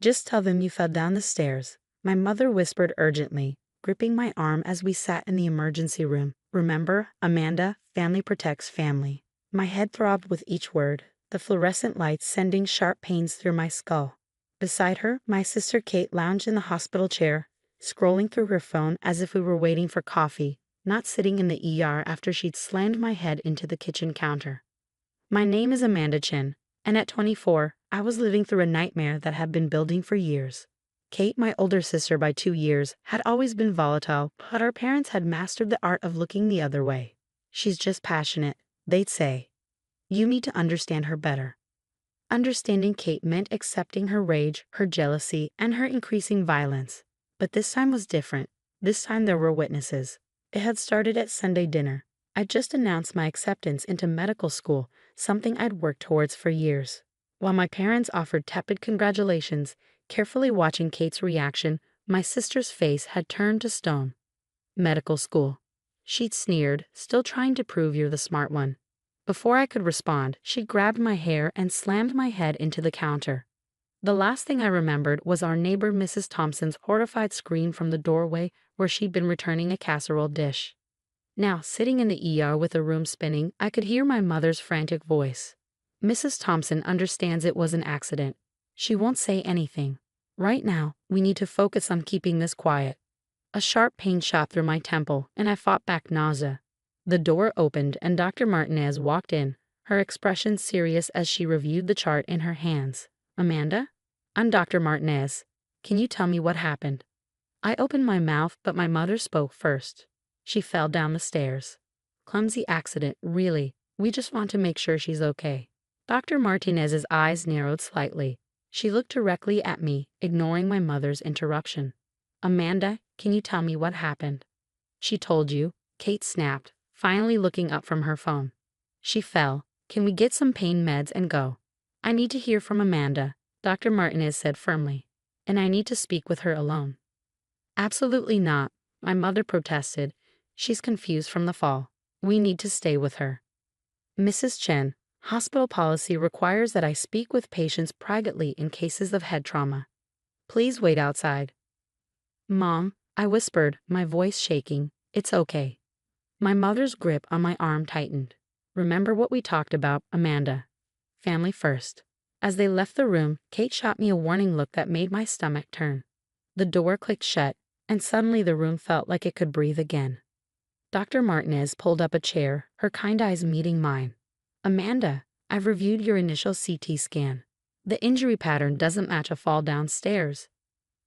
Just tell them you fell down the stairs, my mother whispered urgently, gripping my arm as we sat in the emergency room. Remember, Amanda, family protects family. My head throbbed with each word, the fluorescent lights sending sharp pains through my skull. Beside her, my sister Kate lounged in the hospital chair, scrolling through her phone as if we were waiting for coffee, not sitting in the ER after she'd slammed my head into the kitchen counter. My name is Amanda Chin, and at 24, I was living through a nightmare that had been building for years. Kate, my older sister by 2 years, had always been volatile, but our parents had mastered the art of looking the other way. She's just passionate, they'd say. You need to understand her better. Understanding Kate meant accepting her rage, her jealousy, and her increasing violence. But this time was different. This time there were witnesses. It had started at Sunday dinner. I'd just announced my acceptance into medical school, something I'd worked towards for years. While my parents offered tepid congratulations, carefully watching Kate's reaction, my sister's face had turned to stone. Medical school. She'd sneered, still trying to prove you're the smart one. Before I could respond, she grabbed my hair and slammed my head into the counter. The last thing I remembered was our neighbor Mrs. Thompson's horrified scream from the doorway where she'd been returning a casserole dish. Now, sitting in the ER with the room spinning, I could hear my mother's frantic voice. Mrs. Thompson understands it was an accident. She won't say anything. Right now, we need to focus on keeping this quiet. A sharp pain shot through my temple, and I fought back nausea. The door opened and Dr. Martinez walked in, her expression serious as she reviewed the chart in her hands. Amanda? I'm Dr. Martinez. Can you tell me what happened? I opened my mouth, but my mother spoke first. She fell down the stairs. Clumsy accident, really. We just want to make sure she's okay. Dr. Martinez's eyes narrowed slightly. She looked directly at me, ignoring my mother's interruption. Amanda, can you tell me what happened? She told you, Kate snapped, finally looking up from her phone. She fell. Can we get some pain meds and go? I need to hear from Amanda, Dr. Martinez said firmly. And I need to speak with her alone. Absolutely not, my mother protested. She's confused from the fall. We need to stay with her. Mrs. Chen, hospital policy requires that I speak with patients privately in cases of head trauma. Please wait outside. Mom, I whispered, my voice shaking. It's okay. My mother's grip on my arm tightened. Remember what we talked about, Amanda. Family first. As they left the room, Kate shot me a warning look that made my stomach turn. The door clicked shut, and suddenly the room felt like it could breathe again. Dr. Martinez pulled up a chair, her kind eyes meeting mine. Amanda, I've reviewed your initial CT scan. The injury pattern doesn't match a fall downstairs.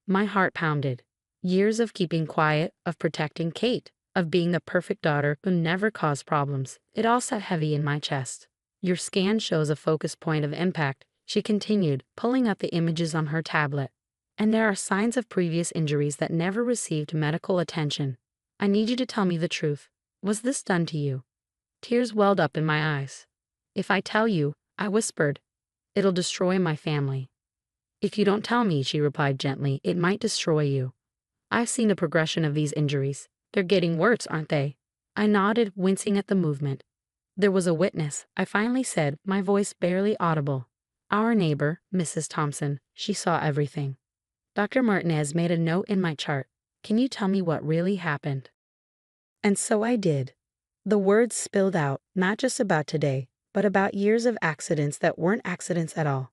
My heart pounded. Years of keeping quiet, of protecting Kate, of being the perfect daughter who never caused problems. It all sat heavy in my chest. Your scan shows a focus point of impact, she continued, pulling up the images on her tablet. And there are signs of previous injuries that never received medical attention. I need you to tell me the truth. Was this done to you? Tears welled up in my eyes. If I tell you, I whispered, it'll destroy my family. If you don't tell me, she replied gently, it might destroy you. I've seen the progression of these injuries. They're getting worse, aren't they? I nodded, wincing at the movement. There was a witness, I finally said, my voice barely audible. Our neighbor, Mrs. Thompson. She saw everything. Dr. Martinez made a note in my chart. Can you tell me what really happened? And so I did. The words spilled out, not just about today, but about years of accidents that weren't accidents at all.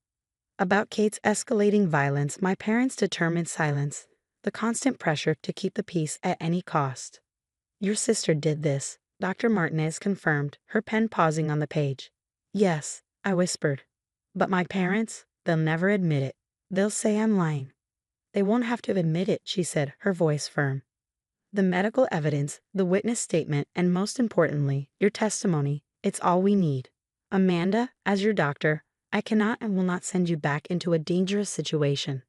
About Kate's escalating violence, my parents' determined silence, the constant pressure to keep the peace at any cost. Your sister did this, Dr. Martinez confirmed, her pen pausing on the page. Yes, I whispered. But my parents, they'll never admit it. They'll say I'm lying. They won't have to admit it, she said, her voice firm. The medical evidence, the witness statement, and most importantly, your testimony, it's all we need. Amanda, as your doctor, I cannot and will not send you back into a dangerous situation.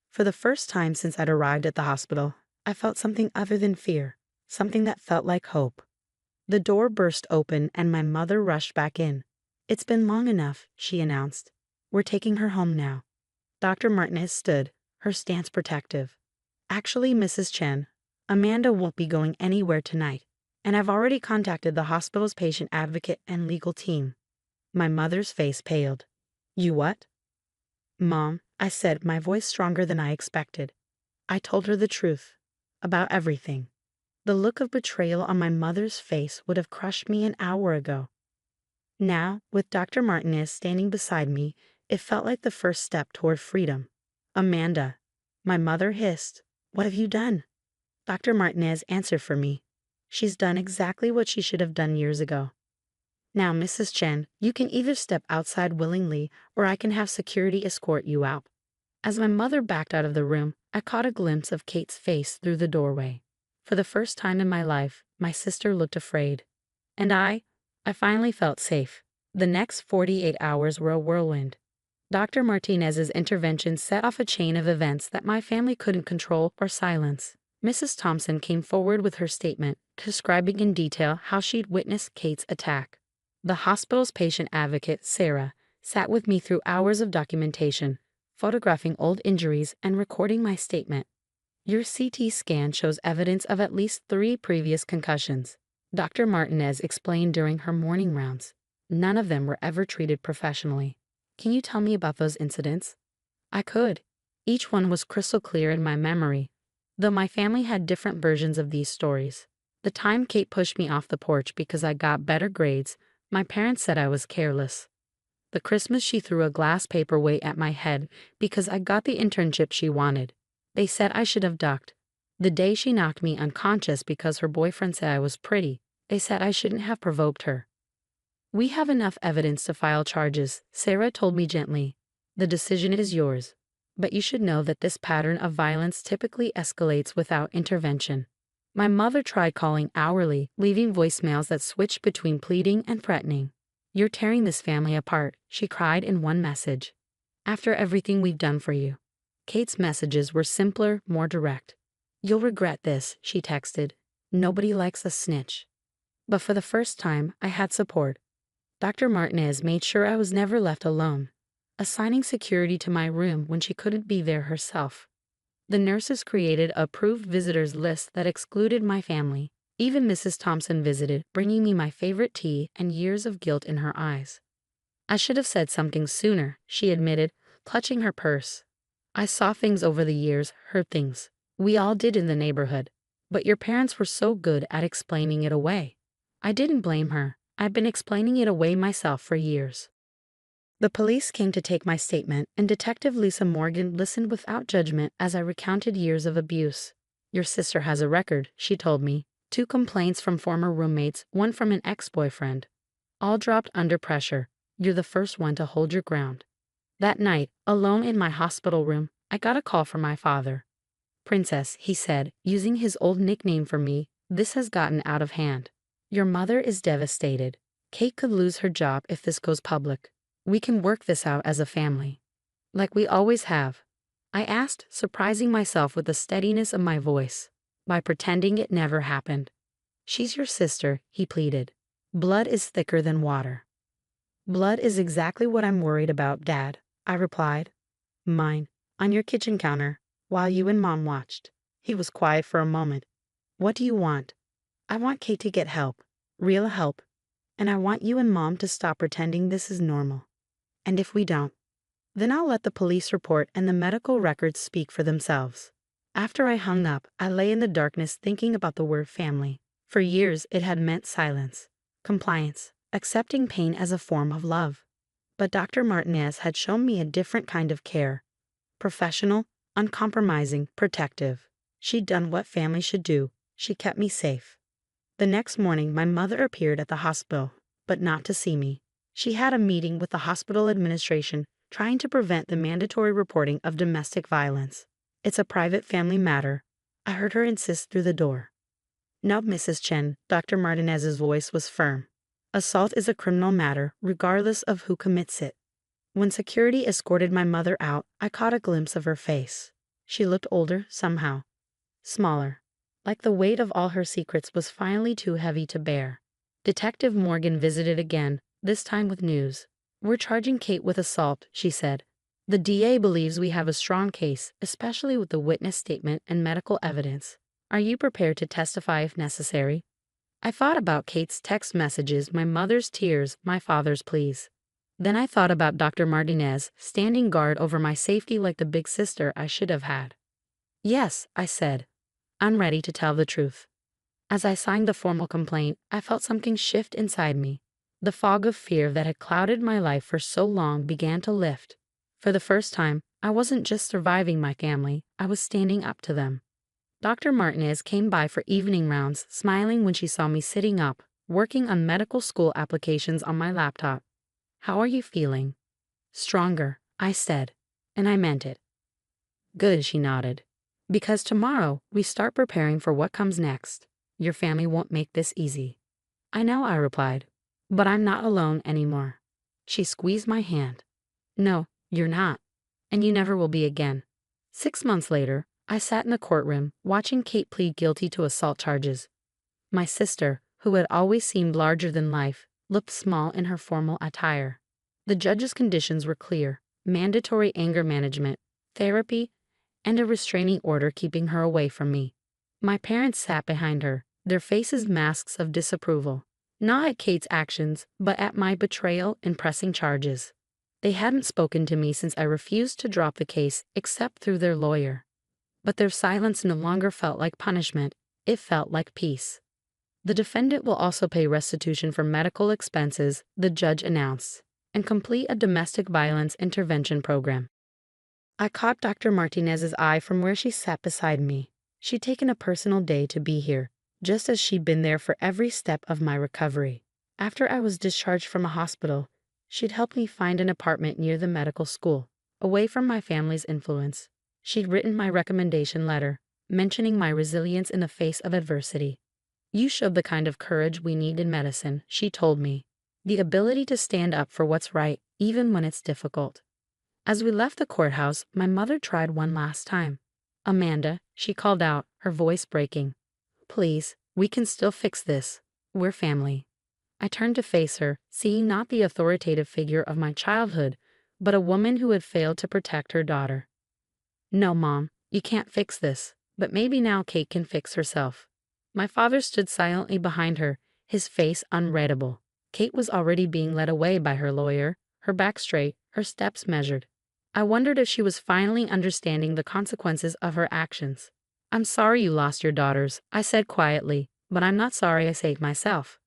For the first time since I'd arrived at the hospital, I felt something other than fear, something that felt like hope. The door burst open and my mother rushed back in. It's been long enough, she announced. We're taking her home now. Dr. Martinez stood, her stance protective. Actually, Mrs. Chen, Amanda won't be going anywhere tonight, and I've already contacted the hospital's patient advocate and legal team. My mother's face paled. You what? Mom, I said, my voice stronger than I expected. I told her the truth. About everything. The look of betrayal on my mother's face would have crushed me an hour ago. Now, with Dr. Martinez standing beside me, it felt like the first step toward freedom. Amanda, my mother hissed, "What have you done?" Dr. Martinez answered for me. "She's done exactly what she should have done years ago. Now, Mrs. Chen, you can either step outside willingly or I can have security escort you out." As my mother backed out of the room, I caught a glimpse of Kate's face through the doorway. For the first time in my life, my sister looked afraid. And I finally felt safe. The next 48 hours were a whirlwind. Dr. Martinez's intervention set off a chain of events that my family couldn't control or silence. Mrs. Thompson came forward with her statement, describing in detail how she'd witnessed Kate's attack. The hospital's patient advocate, Sarah, sat with me through hours of documentation, photographing old injuries and recording my statement. "Your CT scan shows evidence of at least 3 previous concussions," Dr. Martinez explained during her morning rounds. "None of them were ever treated professionally. Can you tell me about those incidents?" I could. Each one was crystal clear in my memory, though my family had different versions of these stories. The time Kate pushed me off the porch because I got better grades, my parents said I was careless. The Christmas she threw a glass paperweight at my head because I got the internship she wanted. They said I should have ducked. The day she knocked me unconscious because her boyfriend said I was pretty, they said I shouldn't have provoked her. "We have enough evidence to file charges," Sarah told me gently. "The decision is yours. But you should know that this pattern of violence typically escalates without intervention." My mother tried calling hourly, leaving voicemails that switched between pleading and threatening. "You're tearing this family apart," she cried in one message. "After everything we've done for you." Kate's messages were simpler, more direct. "You'll regret this," she texted. "Nobody likes a snitch." But for the first time, I had support. Dr. Martinez made sure I was never left alone, assigning security to my room when she couldn't be there herself. The nurses created a approved visitors list that excluded my family. Even Mrs. Thompson visited, bringing me my favorite tea and years of guilt in her eyes. "I should have said something sooner," she admitted, clutching her purse. "I saw things over the years, heard things. We all did in the neighborhood. But your parents were so good at explaining it away." I didn't blame her. I've been explaining it away myself for years. The police came to take my statement, and Detective Lisa Morgan listened without judgment as I recounted years of abuse. "Your sister has a record," she told me. 2 complaints from former roommates, 1 from an ex-boyfriend. All dropped under pressure. You're the first one to hold your ground." That night, alone in my hospital room, I got a call from my father. "Princess," he said, using his old nickname for me, "this has gotten out of hand. Your mother is devastated. Kate could lose her job if this goes public. We can work this out as a family. Like we always have." I asked, surprising myself with the steadiness of my voice. "By pretending it never happened." "She's your sister," he pleaded. "Blood is thicker than water." "Blood is exactly what I'm worried about, Dad," I replied. "Mine, on your kitchen counter, while you and Mom watched." He was quiet for a moment. "What do you want?" "I want Kate to get help, real help. And I want you and Mom to stop pretending this is normal. And if we don't, then I'll let the police report and the medical records speak for themselves." After I hung up, I lay in the darkness thinking about the word family. For years, it had meant silence, compliance, accepting pain as a form of love. But Dr. Martinez had shown me a different kind of care. Professional, uncompromising, protective. She'd done what family should do. She kept me safe. The next morning, my mother appeared at the hospital, but not to see me. She had a meeting with the hospital administration trying to prevent the mandatory reporting of domestic violence. "It's a private family matter," I heard her insist through the door. "No, Mrs. Chen," Dr. Martinez's voice was firm. "Assault is a criminal matter, regardless of who commits it." When security escorted my mother out, I caught a glimpse of her face. She looked older, somehow. Smaller. Like the weight of all her secrets was finally too heavy to bear. Detective Morgan visited again, this time with news. "We're charging Kate with assault," she said. "The DA believes we have a strong case, especially with the witness statement and medical evidence. Are you prepared to testify if necessary?" I thought about Kate's text messages, my mother's tears, my father's pleas. Then I thought about Dr. Martinez, standing guard over my safety like the big sister I should have had. Yes, I said. I'm ready to tell the truth. As I signed the formal complaint, I felt something shift inside me. The fog of fear that had clouded my life for so long began to lift. For the first time, I wasn't just surviving my family, I was standing up to them. Dr. Martinez came by for evening rounds, smiling when she saw me sitting up, working on medical school applications on my laptop. How are you feeling? Stronger, I said, and I meant it. Good, she nodded. Because tomorrow, we start preparing for what comes next. Your family won't make this easy. I know, I replied, but I'm not alone anymore. She squeezed my hand. No, you're not, and you never will be again. 6 months later, I sat in the courtroom, watching Kate plead guilty to assault charges. My sister, who had always seemed larger than life, looked small in her formal attire. The judge's conditions were clear: mandatory anger management, therapy, and a restraining order keeping her away from me. My parents sat behind her, their faces masks of disapproval, not at Kate's actions, but at my betrayal in pressing charges. They hadn't spoken to me since I refused to drop the case except through their lawyer. But their silence no longer felt like punishment, it felt like peace. The defendant will also pay restitution for medical expenses, the judge announced, and complete a domestic violence intervention program. I caught Dr. Martinez's eye from where she sat beside me. She'd taken a personal day to be here, just as she'd been there for every step of my recovery. After I was discharged from a hospital, she'd helped me find an apartment near the medical school, away from my family's influence. She'd written my recommendation letter, mentioning my resilience in the face of adversity. You showed the kind of courage we need in medicine, she told me. The ability to stand up for what's right, even when it's difficult. As we left the courthouse, my mother tried one last time. Amanda, she called out, her voice breaking. Please, we can still fix this. We're family. I turned to face her, seeing not the authoritative figure of my childhood, but a woman who had failed to protect her daughter. No, Mom, you can't fix this, but maybe now Kate can fix herself. My father stood silently behind her, his face unreadable. Kate was already being led away by her lawyer, her back straight, her steps measured. I wondered if she was finally understanding the consequences of her actions. I'm sorry you lost your daughters, I said quietly, but I'm not sorry I saved myself.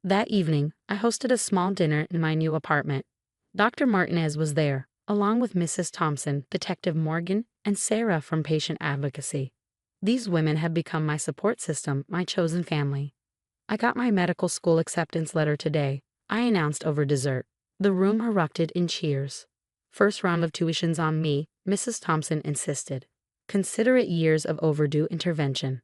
That evening, I hosted a small dinner in my new apartment. Dr. Martinez was there, along with Mrs. Thompson, Detective Morgan, and Sarah from Patient Advocacy. These women had become my support system, my chosen family. I got my medical school acceptance letter today, I announced over dessert. The room erupted in cheers. First round of tuition's on me, Mrs. Thompson insisted. Consider it years of overdue intervention.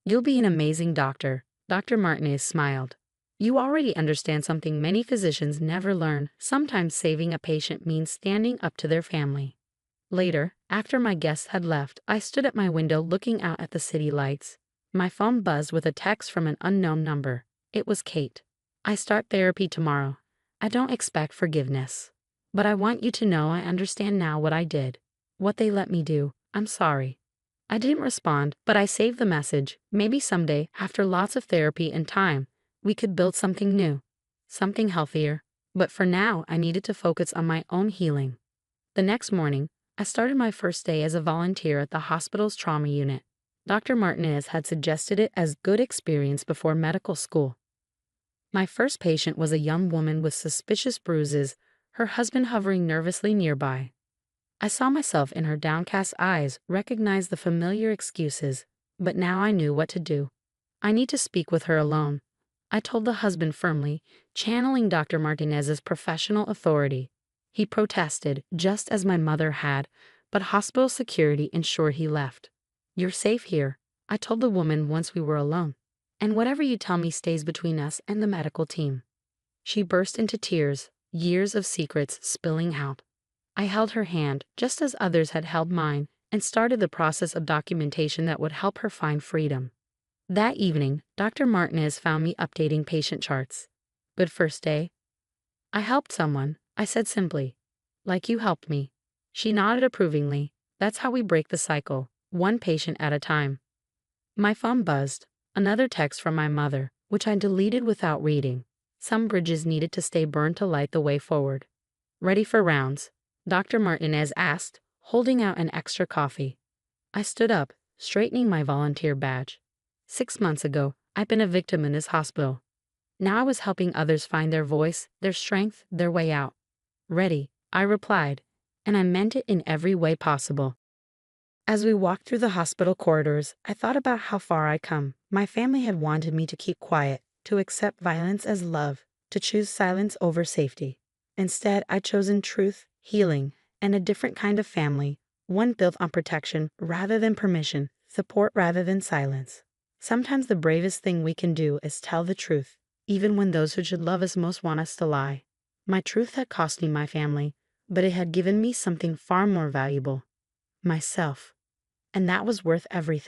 You'll be an amazing doctor, Dr. Martinez smiled. You already understand something many physicians never learn. Sometimes saving a patient means standing up to their family. Later, after my guests had left, I stood at my window looking out at the city lights. My phone buzzed with a text from an unknown number. It was Kate. I start therapy tomorrow. I don't expect forgiveness. But I want you to know I understand now what I did. What they let me do. I'm sorry. I didn't respond, but I saved the message. Maybe someday, after lots of therapy and time, we could build something new. Something healthier. But for now, I needed to focus on my own healing. The next morning, I started my first day as a volunteer at the hospital's trauma unit. Dr. Martinez had suggested it as good experience before medical school. My first patient was a young woman with suspicious bruises, her husband hovering nervously nearby. I saw myself in her downcast eyes, recognized the familiar excuses, but now I knew what to do. I need to speak with her alone, I told the husband firmly, channeling Dr. Martinez's professional authority. He protested, just as my mother had, but hospital security ensured he left. You're safe here, I told the woman once we were alone. And whatever you tell me stays between us and the medical team. She burst into tears, years of secrets spilling out. I held her hand, just as others had held mine, and started the process of documentation that would help her find freedom. That evening, Dr. Martinez found me updating patient charts. Good first day? I helped someone, I said simply. Like you helped me. She nodded approvingly. That's how we break the cycle, one patient at a time. My phone buzzed. Another text from my mother, which I deleted without reading. Some bridges needed to stay burned to light the way forward. Ready for rounds? Dr. Martinez asked, holding out an extra coffee. I stood up, straightening my volunteer badge. 6 months ago, I'd been a victim in this hospital. Now I was helping others find their voice, their strength, their way out. Ready, I replied, and I meant it in every way possible. As we walked through the hospital corridors, I thought about how far I'd come. My family had wanted me to keep quiet, to accept violence as love, to choose silence over safety. Instead, I'd chosen truth, healing, and a different kind of family, one built on protection rather than permission, support rather than silence. Sometimes the bravest thing we can do is tell the truth, even when those who should love us most want us to lie. My truth had cost me my family, but it had given me something far more valuable: myself. And that was worth everything.